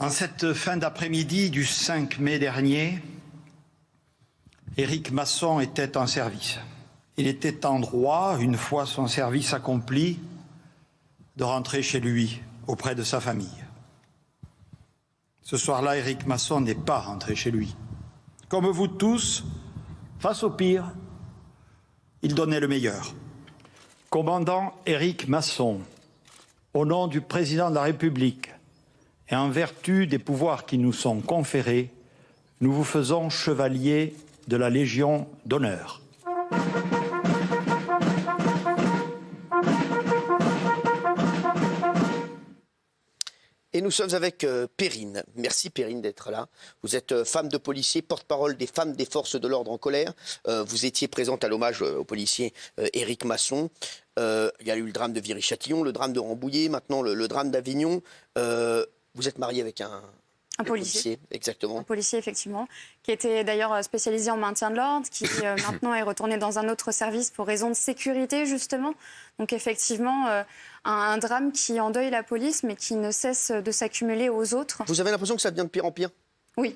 En cette fin d'après-midi du 5 mai dernier, Éric Masson était en service. Il était en droit, une fois son service accompli, de rentrer chez lui, auprès de sa famille. Ce soir-là, Éric Masson n'est pas rentré chez lui. Comme vous tous, face au pire, il donnait le meilleur. Commandant Éric Masson, au nom du président de la République et en vertu des pouvoirs qui nous sont conférés, nous vous faisons chevalier de la Légion d'honneur. Et nous sommes avec Perrine. Merci Perrine d'être là. Vous êtes femme de policier, porte-parole des femmes des forces de l'ordre en colère. Vous étiez présente à l'hommage au policier Éric Masson. Il y a eu le drame de Viry-Châtillon, le drame de Rambouillet, maintenant le drame d'Avignon. Vous êtes mariée avec un policier, exactement. Un policier, effectivement, qui était d'ailleurs spécialisé en maintien de l'ordre, qui maintenant est retourné dans un autre service pour raison de sécurité, justement. Donc effectivement, un drame qui endeuille la police, mais qui ne cesse de s'accumuler aux autres. Vous avez l'impression que ça devient de pire en pire ? Oui.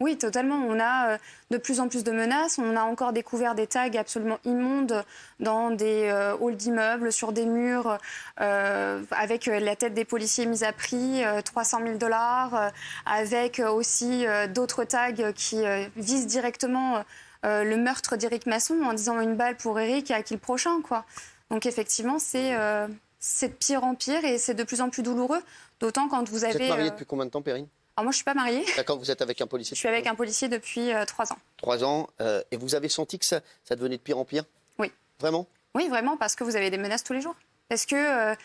Oui, totalement. On a de plus en plus de menaces. On a encore découvert des tags absolument immondes dans des halls d'immeubles, sur des murs, avec la tête des policiers mise à prix, 300 000 $, avec aussi d'autres tags qui visent directement le meurtre d'Éric Masson en disant une balle pour Éric et à qui le prochain, quoi. Donc effectivement, c'est de pire en pire et c'est de plus en plus douloureux. D'autant quand vous avez... Vous êtes mariée depuis combien de temps, Perrine ? Alors moi, je ne suis pas mariée. D'accord, vous êtes avec un policier ? Je suis avec un policier depuis 3 ans. 3 ans. Et vous avez senti que ça devenait de pire en pire ? Oui. Vraiment ? Oui, vraiment, parce que vous avez des menaces tous les jours. Parce que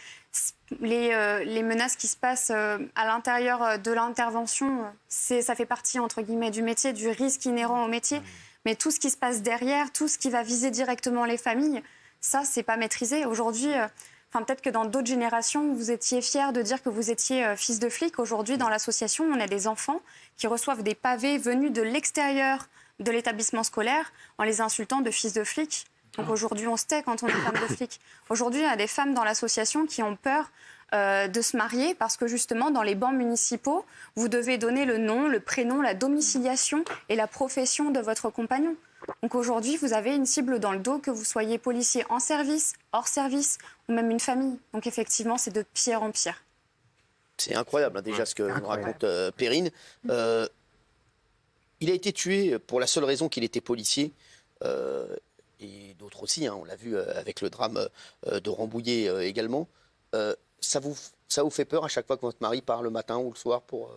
les menaces qui se passent à l'intérieur de l'intervention, ça fait partie, entre guillemets, du métier, du risque inhérent au métier. Mais tout ce qui se passe derrière, tout ce qui va viser directement les familles, ça, c'est pas maîtrisé. Aujourd'hui... peut-être que dans d'autres générations, vous étiez fiers de dire que vous étiez fils de flic. Aujourd'hui, dans l'association, on a des enfants qui reçoivent des pavés venus de l'extérieur de l'établissement scolaire en les insultant de fils de flic. Donc aujourd'hui, on se tait quand on est femme de flic. Aujourd'hui, il y a des femmes dans l'association qui ont peur de se marier parce que justement, dans les bancs municipaux, vous devez donner le nom, le prénom, la domiciliation et la profession de votre compagnon. Donc aujourd'hui, vous avez une cible dans le dos, que vous soyez policier en service, hors service, ou même une famille. Donc effectivement, c'est de pire en pire. C'est incroyable, hein, déjà, ce que nous raconte Perrine. Il a été tué pour la seule raison qu'il était policier. Et d'autres aussi, hein, on l'a vu avec le drame de Rambouillet également. Ça vous fait peur à chaque fois que votre mari part le matin ou le soir pour...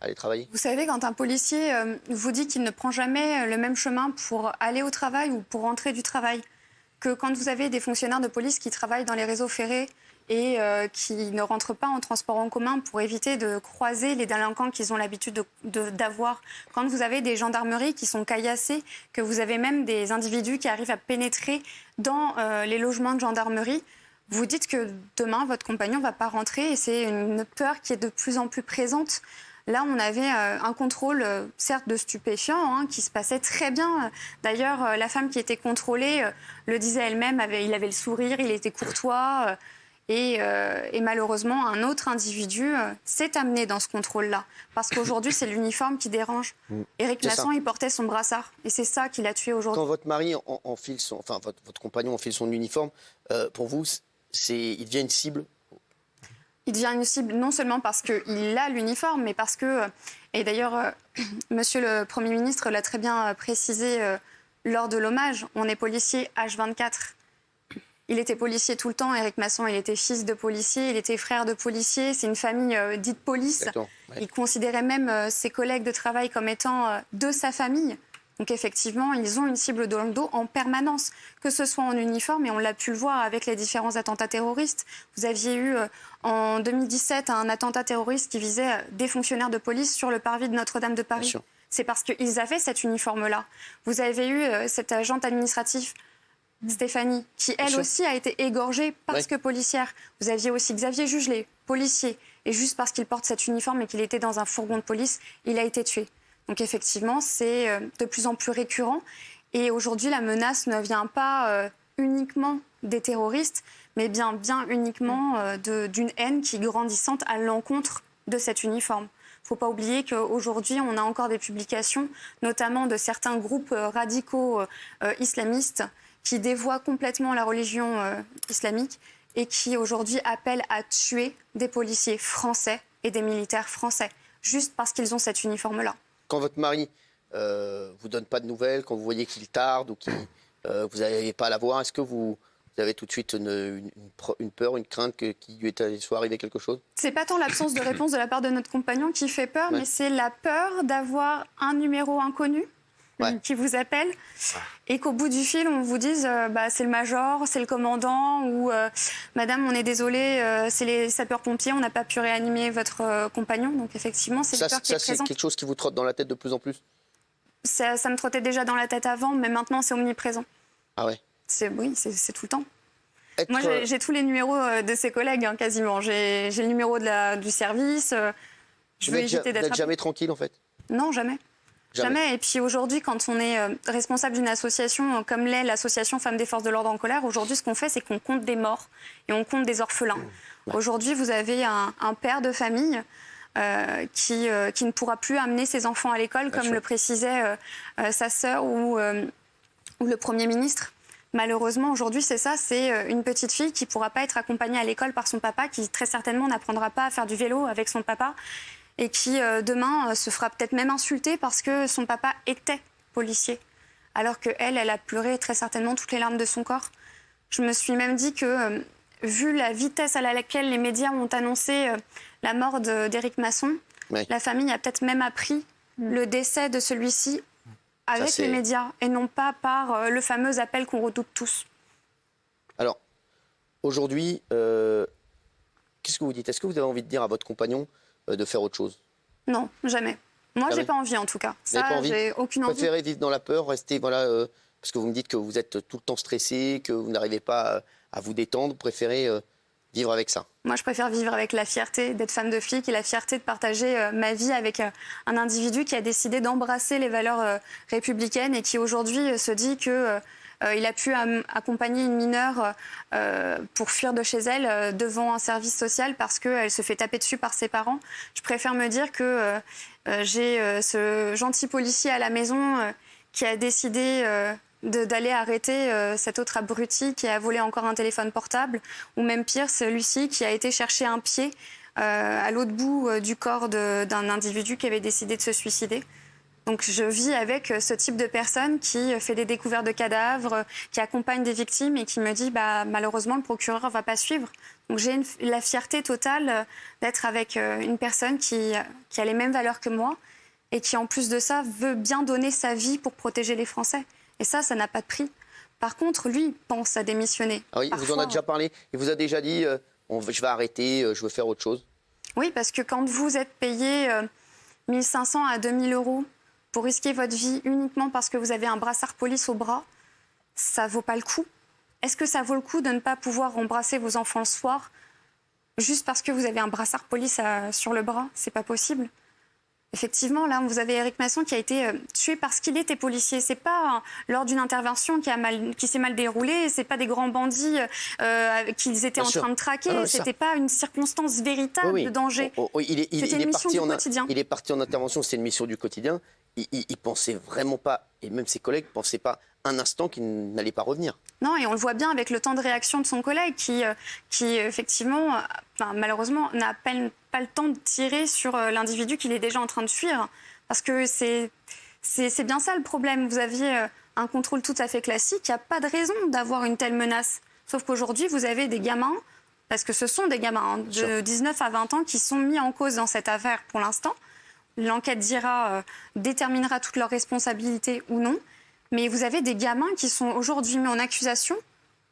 aller travailler. Vous savez, quand un policier vous dit qu'il ne prend jamais le même chemin pour aller au travail ou pour rentrer du travail, que quand vous avez des fonctionnaires de police qui travaillent dans les réseaux ferrés et qui ne rentrent pas en transport en commun pour éviter de croiser les délinquants qu'ils ont l'habitude d'avoir, quand vous avez des gendarmeries qui sont caillassées, que vous avez même des individus qui arrivent à pénétrer dans les logements de gendarmerie, vous dites que demain, votre compagnon ne va pas rentrer et c'est une peur qui est de plus en plus présente. Là, on avait un contrôle, certes de stupéfiants, hein, qui se passait très bien. D'ailleurs, la femme qui était contrôlée le disait elle-même, il avait le sourire, il était courtois. Et malheureusement, un autre individu s'est amené dans ce contrôle-là. Parce qu'aujourd'hui, c'est l'uniforme qui dérange. Éric Masson, il portait son brassard. Et c'est ça qui l'a tué aujourd'hui. Quand votre mari enfile votre compagnon enfile son uniforme, pour vous, il devient une cible ? Il devient une cible non seulement parce qu'il a l'uniforme, mais parce que, et d'ailleurs, monsieur le Premier ministre l'a très bien précisé lors de l'hommage, on est policier H24. Il était policier tout le temps, Éric Masson, il était fils de policier, il était frère de policier, c'est une famille dite police. Ouais. Il considérait même ses collègues de travail comme étant de sa famille. Donc effectivement, ils ont une cible dans le dos en permanence, que ce soit en uniforme, et on l'a pu le voir avec les différents attentats terroristes. Vous aviez eu en 2017 un attentat terroriste qui visait des fonctionnaires de police sur le parvis de Notre-Dame de Paris. C'est parce qu'ils avaient cet uniforme-là. Vous avez eu cette agente administrative, Stéphanie, qui elle aussi a été égorgée parce que policière. Vous aviez aussi Xavier Jugelet, policier, et juste parce qu'il porte cet uniforme et qu'il était dans un fourgon de police, il a été tué. Donc effectivement, c'est de plus en plus récurrent. Et aujourd'hui, la menace ne vient pas uniquement des terroristes, mais bien uniquement d'une haine qui est grandissante à l'encontre de cet uniforme. Il ne faut pas oublier qu'aujourd'hui, on a encore des publications, notamment de certains groupes radicaux islamistes qui dévoient complètement la religion islamique et qui aujourd'hui appellent à tuer des policiers français et des militaires français, juste parce qu'ils ont cet uniforme-là. Quand votre mari vous donne pas de nouvelles, quand vous voyez qu'il tarde ou que vous n'arrivez pas à la voir, est-ce que vous avez tout de suite une peur, une crainte qu'il lui soit arrivé quelque chose? C'est pas tant l'absence de réponse de la part de notre compagnon qui fait peur, mais c'est la peur d'avoir un numéro inconnu qui vous appelle et qu'au bout du fil, on vous dise c'est le major, c'est le commandant ou madame, on est désolé, c'est les sapeurs-pompiers, on n'a pas pu réanimer votre compagnon. Donc effectivement, c'est une peur qui est présente. Ça, c'est quelque chose qui vous trotte dans la tête de plus en plus? Ça me trottait déjà dans la tête avant, mais maintenant, c'est omniprésent. Ah ouais? Oui, c'est tout le temps. Moi, j'ai tous les numéros de ses collègues, quasiment. J'ai le numéro du service. Je veux éviter d'être... Vous n'êtes jamais tranquille, en fait? Non, jamais. Jamais. Et puis aujourd'hui, quand on est responsable d'une association comme l'est l'association Femmes des Forces de l'Ordre en colère, aujourd'hui, ce qu'on fait, c'est qu'on compte des morts et on compte des orphelins. Aujourd'hui, vous avez un père de famille qui ne pourra plus amener ses enfants à l'école, comme le précisait sa sœur ou le Premier ministre. Malheureusement, aujourd'hui, c'est ça, c'est une petite fille qui ne pourra pas être accompagnée à l'école par son papa, qui très certainement n'apprendra pas à faire du vélo avec son papa, et qui, demain, se fera peut-être même insulter parce que son papa était policier, alors qu'elle, elle a pleuré très certainement toutes les larmes de son corps. Je me suis même dit que, vu la vitesse à laquelle les médias ont annoncé la mort d'Éric Masson, la famille a peut-être même appris le décès de celui-ci avec les médias et non pas par le fameux appel qu'on redoute tous. Alors, aujourd'hui, qu'est-ce que vous dites? Est-ce que vous avez envie de dire à votre compagnon de faire autre chose? Non, jamais. Moi, j'ai pas envie en tout cas. Ça, j'ai aucune envie. Vous préférez vivre dans la peur, rester, parce que vous me dites que vous êtes tout le temps stressé, que vous n'arrivez pas à vous détendre, vous préférez vivre avec ça? Moi, je préfère vivre avec la fierté d'être femme de flic et la fierté de partager ma vie avec un individu qui a décidé d'embrasser les valeurs républicaines et qui aujourd'hui se dit que il a pu accompagner une mineure pour fuir de chez elle devant un service social parce qu'elle se fait taper dessus par ses parents. Je préfère me dire que j'ai ce gentil policier à la maison qui a décidé d'aller arrêter cet autre abruti qui a volé encore un téléphone portable, ou même pire, celui-ci qui a été chercher un pied à l'autre bout du corps d'un individu qui avait décidé de se suicider. Donc je vis avec ce type de personne qui fait des découvertes de cadavres, qui accompagne des victimes et qui me dit malheureusement le procureur ne va pas suivre. Donc j'ai la fierté totale d'être avec une personne qui a les mêmes valeurs que moi et qui en plus de ça veut bien donner sa vie pour protéger les Français. Et ça n'a pas de prix. Par contre, lui, pense à démissionner. Ah oui, vous en avez déjà parlé. Il vous a déjà dit je vais arrêter, je veux faire autre chose? Oui, parce que quand vous êtes payé 1 500 à 2 000 euros pour risquer votre vie uniquement parce que vous avez un brassard police au bras, ça ne vaut pas le coup. Est-ce que ça vaut le coup de ne pas pouvoir embrasser vos enfants le soir juste parce que vous avez un brassard police sur le bras? C'est pas possible. Effectivement, là, vous avez Éric Masson qui a été tué parce qu'il était policier. C'est pas lors d'une intervention qui s'est mal déroulée. C'est pas des grands bandits qu'ils étaient en train de traquer. C'était pas une circonstance véritable de danger. C'était une mission du quotidien. Il est parti en intervention. C'est une mission du quotidien. Il pensait vraiment pas, et même ses collègues pensaient pas un instant qu'il n'allait pas revenir. Non, et on le voit bien avec le temps de réaction de son collègue qui effectivement, malheureusement, n'a pas le temps de tirer sur l'individu qu'il est déjà en train de fuir. Parce que c'est bien ça le problème. Vous aviez un contrôle tout à fait classique. Il n'y a pas de raison d'avoir une telle menace. Sauf qu'aujourd'hui, vous avez des gamins, parce que ce sont des gamins de 19 à 20 ans qui sont mis en cause dans cette affaire pour l'instant. L'enquête déterminera toutes leurs responsabilités ou non. Mais vous avez des gamins qui sont aujourd'hui mis en accusation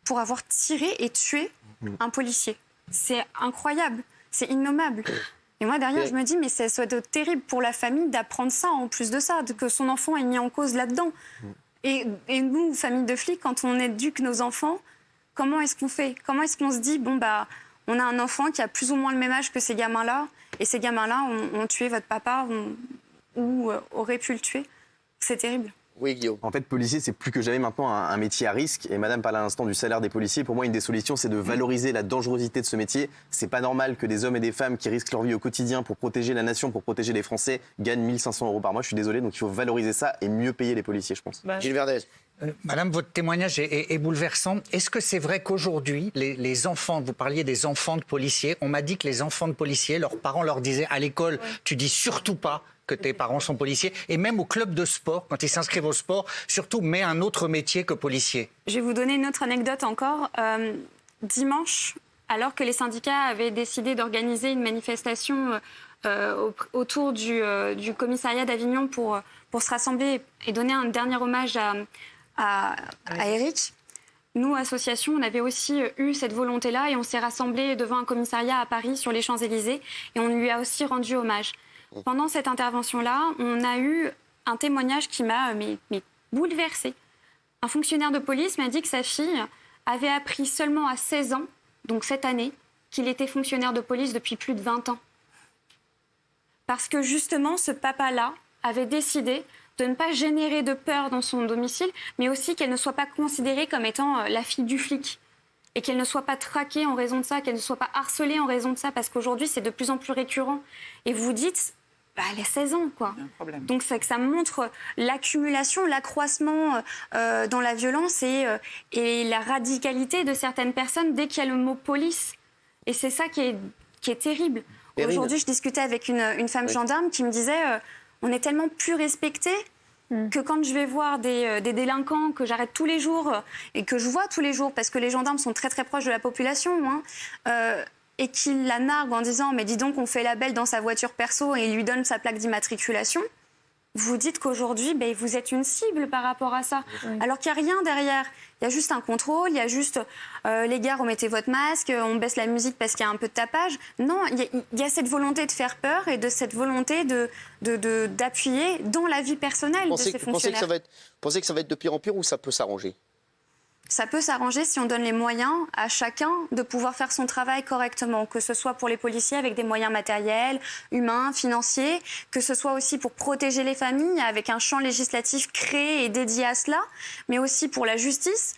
pour avoir tiré et tué un policier. C'est incroyable, c'est innommable. Et moi, derrière, je me dis, mais ça doit être terrible pour la famille d'apprendre ça, en plus de ça, que son enfant est mis en cause là-dedans. Et nous, famille de flics, quand on éduque nos enfants, comment est-ce qu'on fait? Comment est-ce qu'on se dit, on a un enfant qui a plus ou moins le même âge que ces gamins-là, et ces gamins-là ont tué votre papa ou auraient pu le tuer? C'est terrible. Oui, Guillaume. En fait, policier, c'est plus que jamais maintenant un métier à risque. Et madame parle à l'instant du salaire des policiers. Pour moi, une des solutions, c'est de valoriser la dangerosité de ce métier. C'est pas normal que des hommes et des femmes qui risquent leur vie au quotidien pour protéger la nation, pour protéger les Français, gagnent 1 500 € par mois. Je suis désolé. Donc il faut valoriser ça et mieux payer les policiers, je pense. Gilles Verdez. Madame, votre témoignage est bouleversant. Est-ce que c'est vrai qu'aujourd'hui, les enfants, vous parliez des enfants de policiers, on m'a dit que les enfants de policiers, leurs parents leur disaient à l'école, tu dis surtout pas que tes parents sont policiers, et même au club de sport, quand ils s'inscrivent au sport, surtout mets un autre métier que policier. Je vais vous donner une autre anecdote encore. Dimanche, alors que les syndicats avaient décidé d'organiser une manifestation autour du commissariat d'Avignon pour se rassembler et donner un dernier hommage à Éric, nous, association, on avait aussi eu cette volonté-là et on s'est rassemblés devant un commissariat à Paris sur les Champs-Élysées et on lui a aussi rendu hommage. Pendant cette intervention-là, on a eu un témoignage qui m'a bouleversée. Un fonctionnaire de police m'a dit que sa fille avait appris seulement à 16 ans, donc cette année, qu'il était fonctionnaire de police depuis plus de 20 ans. Parce que justement, ce papa-là avait décidé de ne pas générer de peur dans son domicile, mais aussi qu'elle ne soit pas considérée comme étant la fille du flic. Et qu'elle ne soit pas traquée en raison de ça, qu'elle ne soit pas harcelée en raison de ça, parce qu'aujourd'hui, c'est de plus en plus récurrent. Et vous dites, elle a 16 ans, quoi. Donc c'est que ça montre l'accumulation, l'accroissement dans la violence et la radicalité de certaines personnes dès qu'il y a le mot police. Et c'est ça qui est terrible. Aujourd'hui, je discutais avec une femme gendarme qui me disait on est tellement plus respectés que quand je vais voir des délinquants que j'arrête tous les jours et que je vois tous les jours, parce que les gendarmes sont très très proches de la population, et qu'ils la narguent en disant « mais dis donc, on fait la belle dans sa voiture perso » et il lui donne sa plaque d'immatriculation, vous dites qu'aujourd'hui, vous êtes une cible par rapport à ça. Oui. Alors qu'il n'y a rien derrière. Il y a juste un contrôle, il y a juste les gars, remettez votre masque, on baisse la musique parce qu'il y a un peu de tapage. Non, il y a cette volonté de faire peur et de cette volonté d'appuyer dans la vie personnelle de ces fonctionnaires. Vous pensez que ça va être de pire en pire ou ça peut s'arranger ? Ça peut s'arranger si on donne les moyens à chacun de pouvoir faire son travail correctement, que ce soit pour les policiers avec des moyens matériels, humains, financiers, que ce soit aussi pour protéger les familles avec un champ législatif créé et dédié à cela, mais aussi pour la justice.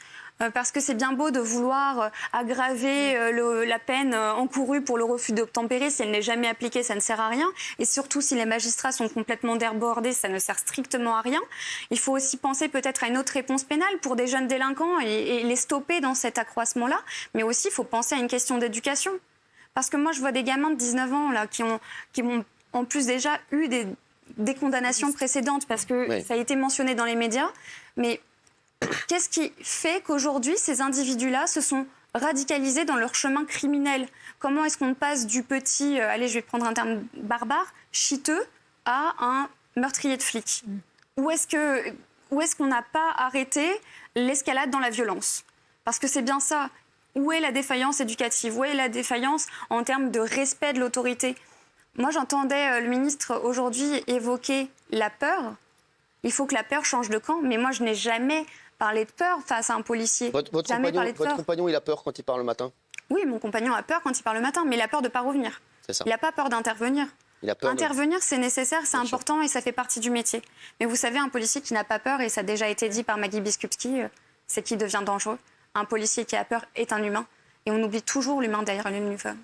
Parce que c'est bien beau de vouloir aggraver la peine encourue pour le refus d'obtempérer. Si elle n'est jamais appliquée, ça ne sert à rien. Et surtout, si les magistrats sont complètement débordés, ça ne sert strictement à rien. Il faut aussi penser peut-être à une autre réponse pénale pour des jeunes délinquants et les stopper dans cet accroissement-là. Mais aussi, il faut penser à une question d'éducation. Parce que moi, je vois des gamins de 19 ans là, qui ont en plus déjà eu des condamnations précédentes, parce que ça a été mentionné dans les médias. Mais qu'est-ce qui fait qu'aujourd'hui, ces individus-là se sont radicalisés dans leur chemin criminel ? Comment est-ce qu'on passe du petit, allez, je vais prendre un terme barbare, chiteux, à un meurtrier de flic ? Où est-ce qu'on n'a pas arrêté l'escalade dans la violence ? Parce que c'est bien ça. Où est la défaillance éducative ? Où est la défaillance en termes de respect de l'autorité ? Moi, j'entendais le ministre aujourd'hui évoquer la peur. Il faut que la peur change de camp, mais moi, je n'ai jamais parlé de peur face à un policier. Votre compagnon, il a peur quand il part le matin ? Oui, mon compagnon a peur quand il part le matin, mais il a peur de ne pas revenir. C'est ça. Il n'a pas peur d'intervenir. Intervenir, c'est nécessaire, c'est important et ça fait partie du métier. Mais vous savez, un policier qui n'a pas peur, et ça a déjà été dit par Maggie Biskupski, c'est qu'il devient dangereux. Un policier qui a peur est un humain. Et on oublie toujours l'humain derrière l'uniforme.